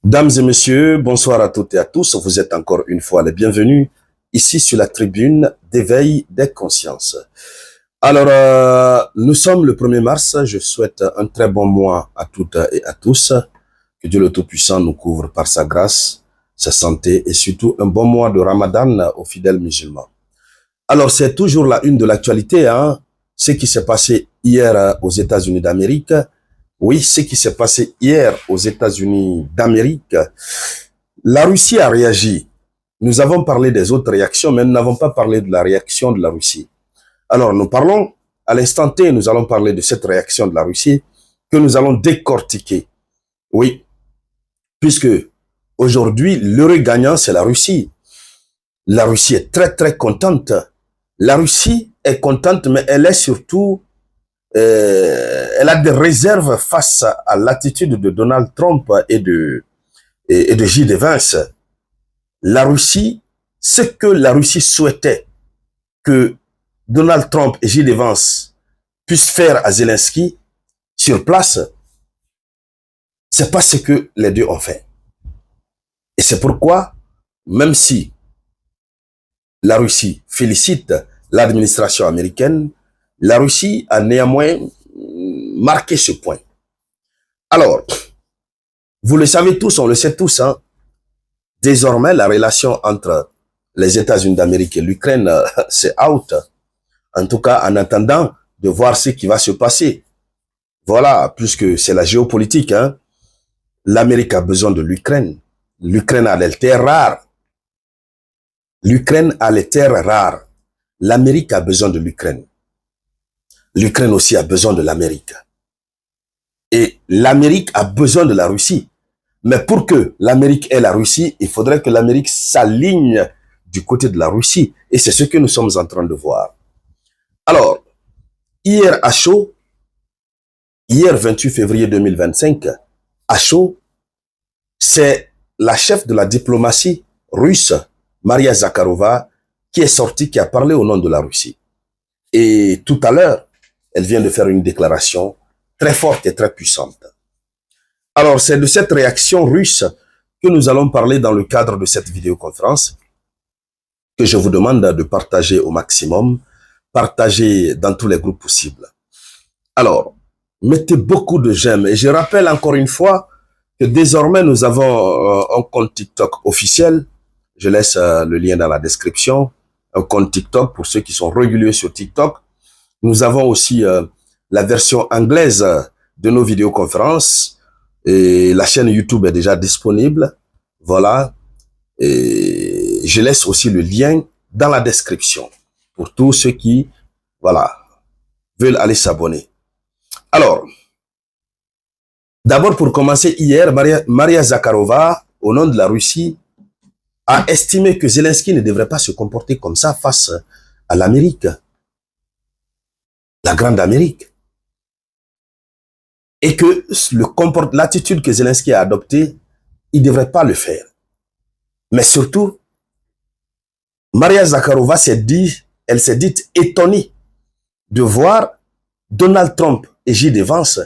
Dames et messieurs, bonsoir à toutes et à tous. Vous êtes encore une fois les bienvenus ici sur la tribune d'éveil des consciences. Alors, nous sommes le 1er mars. Je souhaite un très bon mois à toutes et à tous. Que Dieu le Tout-Puissant nous couvre par sa grâce, sa santé et surtout un bon mois de Ramadan aux fidèles musulmans. Alors, c'est toujours la une de l'actualité, hein, ce qui s'est passé hier aux États-Unis d'Amérique. Oui, ce qui s'est passé hier aux États-Unis d'Amérique. La Russie a réagi. Nous avons parlé des autres réactions, mais nous n'avons pas parlé de la réaction de la Russie. Alors, nous parlons, à l'instant T, nous allons parler de cette réaction de la Russie que nous allons décortiquer. Oui, puisque aujourd'hui, l'heureux gagnant, c'est la Russie. La Russie est très, très contente. La Russie est contente, mais elle est surtout elle a des réserves face à l'attitude de Donald Trump et de J.D. Vance. La Russie, ce que la Russie souhaitait que Donald Trump et J.D. Vance puissent faire à Zelensky sur place, c'est pas ce que les deux ont fait. Et c'est pourquoi, même si la Russie félicite l'administration américaine, la Russie a néanmoins marqué ce point. Alors, vous le savez tous, on le sait tous, hein, désormais la relation entre les États-Unis d'Amérique et l'Ukraine, c'est out. En tout cas, en attendant de voir ce qui va se passer. Voilà, puisque c'est la géopolitique, hein. L'Amérique a besoin de l'Ukraine. L'Ukraine a les terres rares. L'Ukraine a les terres rares. L'Amérique a besoin de l'Ukraine. L'Ukraine aussi a besoin de l'Amérique. Et l'Amérique a besoin de la Russie. Mais pour que l'Amérique ait la Russie, il faudrait que l'Amérique s'aligne du côté de la Russie. Et c'est ce que nous sommes en train de voir. Alors, hier à chaud, hier 28 février 2025, à chaud, c'est la chef de la diplomatie russe, Maria Zakharova, qui est sortie, qui a parlé au nom de la Russie. Et tout à l'heure, elle vient de faire une déclaration très forte et très puissante. Alors, c'est de cette réaction russe que nous allons parler dans le cadre de cette vidéoconférence, que je vous demande de partager au maximum, partager dans tous les groupes possibles. Alors, mettez beaucoup de j'aime. Et je rappelle encore une fois que désormais, nous avons un compte TikTok officiel. Je laisse le lien dans la description. Un compte TikTok pour ceux qui sont réguliers sur TikTok. Nous avons aussi la version anglaise de nos vidéoconférences. Et la chaîne YouTube est déjà disponible. Voilà. Et je laisse aussi le lien dans la description pour tous ceux qui, voilà, veulent aller s'abonner. Alors, d'abord pour commencer, hier, Maria Zakharova, au nom de la Russie, a estimé que Zelensky ne devrait pas se comporter comme ça face à l'Amérique, la grande Amérique. Et que l'attitude que Zelensky a adoptée, il ne devrait pas le faire. Mais surtout, Maria Zakharova elle s'est dite étonnée de voir Donald Trump et J.D. Vance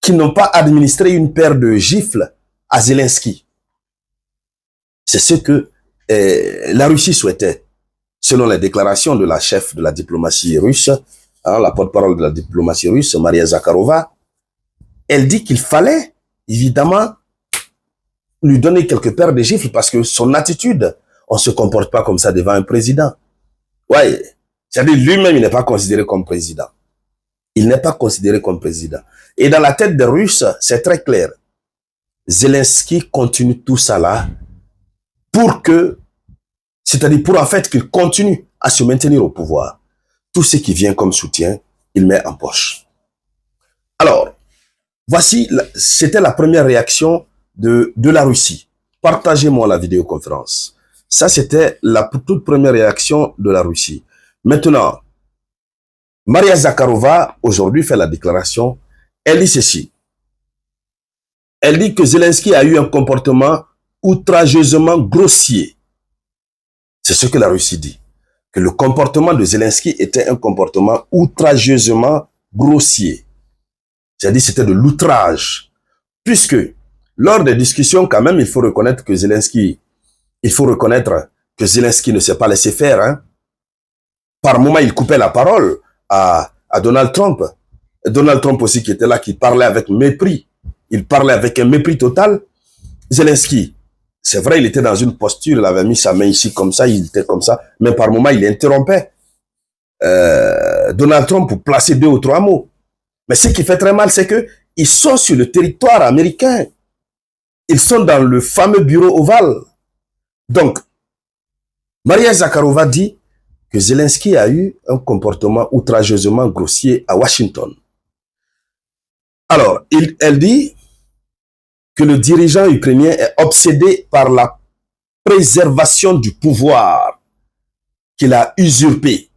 qui n'ont pas administré une paire de gifles à Zelensky. C'est ce que la Russie souhaitait, selon les déclarations de la chef de la diplomatie russe, hein, la porte-parole de la diplomatie russe, Maria Zakharova. Elle dit qu'il fallait, évidemment, lui donner quelques paires de gifles parce que son attitude, on ne se comporte pas comme ça devant un président. Ouais, c'est-à-dire lui-même, il n'est pas considéré comme président. Il n'est pas considéré comme président. Et dans la tête des Russes, c'est très clair. Zelensky continue tout ça là pour que, c'est-à-dire pour en fait qu'il continue à se maintenir au pouvoir. Tout ce qui vient comme soutien, il met en poche. Alors, voici, c'était la première réaction de la Russie. Partagez-moi la vidéoconférence. Ça, c'était la toute première réaction de la Russie. Maintenant, Maria Zakharova, aujourd'hui, fait la déclaration. Elle dit ceci. Elle dit que Zelensky a eu un comportement outrageusement grossier. C'est ce que la Russie dit. Que le comportement de Zelensky était un comportement outrageusement grossier. C'est-à-dire c'était de l'outrage. Puisque lors des discussions, quand même, il faut reconnaître que Zelensky ne s'est pas laissé faire. Hein. Par moment, il coupait la parole à Donald Trump. Et Donald Trump aussi qui était là, qui parlait avec mépris. Il parlait avec un mépris total. Zelensky, c'est vrai, il était dans une posture, il avait mis sa main ici comme ça, il était comme ça, mais par moment, il interrompait Donald Trump pour placer 2 ou 3 mots. Mais ce qui fait très mal, c'est que ils sont sur le territoire américain. Ils sont dans le fameux bureau ovale. Donc, Maria Zakharova dit que Zelensky a eu un comportement outrageusement grossier à Washington. Alors, elle dit que le dirigeant ukrainien est obsédé par la préservation du pouvoir qu'il a usurpé.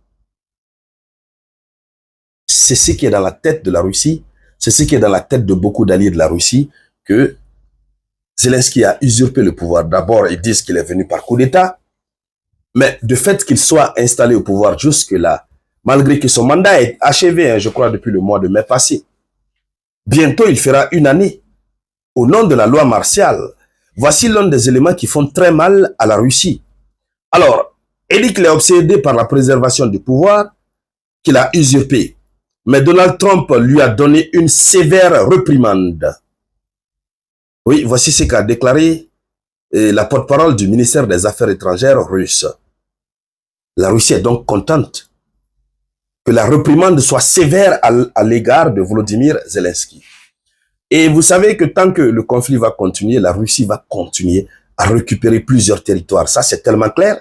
C'est ce qui est dans la tête de la Russie, c'est ce qui est dans la tête de beaucoup d'alliés de la Russie, que Zelensky a usurpé le pouvoir. D'abord, ils disent qu'il est venu par coup d'État, mais de fait qu'il soit installé au pouvoir jusque-là, malgré que son mandat est achevé, hein, je crois, depuis le mois de mai passé. Bientôt, il fera 1 année. Au nom de la loi martiale, voici l'un des éléments qui font très mal à la Russie. Alors, il dit qu'il est obsédé par la préservation du pouvoir qu'il a usurpé. Mais Donald Trump lui a donné une sévère réprimande. Oui, voici ce qu'a déclaré la porte-parole du ministère des Affaires étrangères russe. La Russie est donc contente que la réprimande soit sévère à l'égard de Volodymyr Zelensky. Et vous savez que tant que le conflit va continuer, la Russie va continuer à récupérer plusieurs territoires. Ça, c'est tellement clair.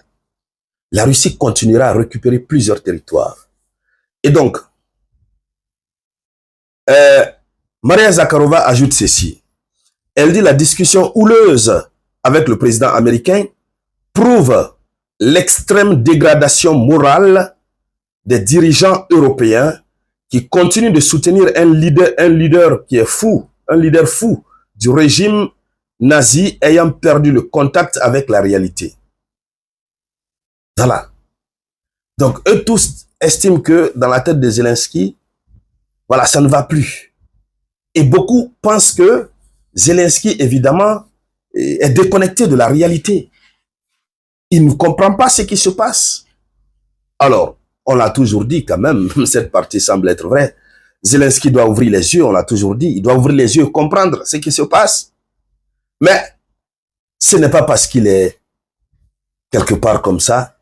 La Russie continuera à récupérer plusieurs territoires. Et donc, Maria Zakharova ajoute ceci. Elle dit la discussion houleuse avec le président américain prouve l'extrême dégradation morale des dirigeants européens qui continuent de soutenir un leader qui est fou, un leader fou du régime nazi ayant perdu le contact avec la réalité. Voilà. Donc, eux tous estiment que dans la tête de Zelensky, voilà, ça ne va plus. Et beaucoup pensent que Zelensky, évidemment, est déconnecté de la réalité. Il ne comprend pas ce qui se passe. Alors, on l'a toujours dit quand même, cette partie semble être vraie. Zelensky doit ouvrir les yeux, on l'a toujours dit. Il doit ouvrir les yeux et comprendre ce qui se passe. Mais ce n'est pas parce qu'il est quelque part comme ça.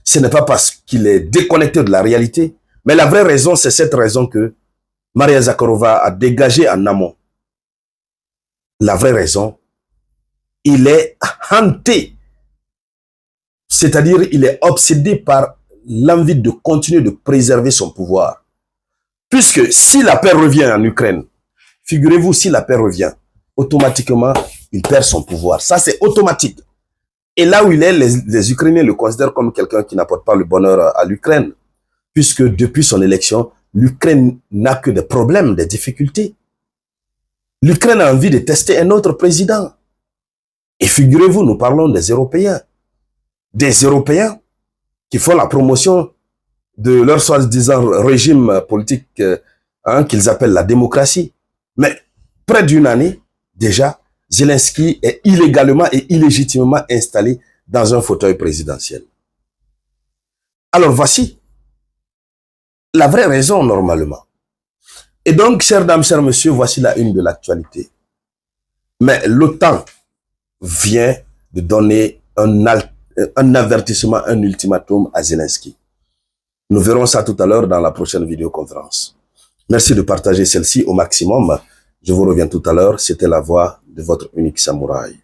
Ce n'est pas parce qu'il est déconnecté de la réalité. Mais la vraie raison, c'est cette raison que Maria Zakharova a dégagée en amont. La vraie raison, il est hanté. C'est-à-dire, il est obsédé par l'envie de continuer de préserver son pouvoir. Puisque si la paix revient en Ukraine, figurez-vous, si la paix revient, automatiquement, il perd son pouvoir. Ça, c'est automatique. Et là où il est, les Ukrainiens le considèrent comme quelqu'un qui n'apporte pas le bonheur à l'Ukraine. Puisque depuis son élection, l'Ukraine n'a que des problèmes, des difficultés. L'Ukraine a envie de tester un autre président. Et figurez-vous, nous parlons des Européens. Des Européens qui font la promotion de leur soi-disant régime politique qu'ils appellent la démocratie. Mais près d'1 année, déjà, Zelensky est illégalement et illégitimement installé dans un fauteuil présidentiel. Alors voici la vraie raison normalement. Et donc, chères dames, chers messieurs, voici la une de l'actualité. Mais l'OTAN vient de donner un avertissement, un ultimatum à Zelensky. Nous verrons ça tout à l'heure dans la prochaine vidéoconférence. Merci de partager celle-ci au maximum. Je vous reviens tout à l'heure. C'était la voix de votre unique samouraï.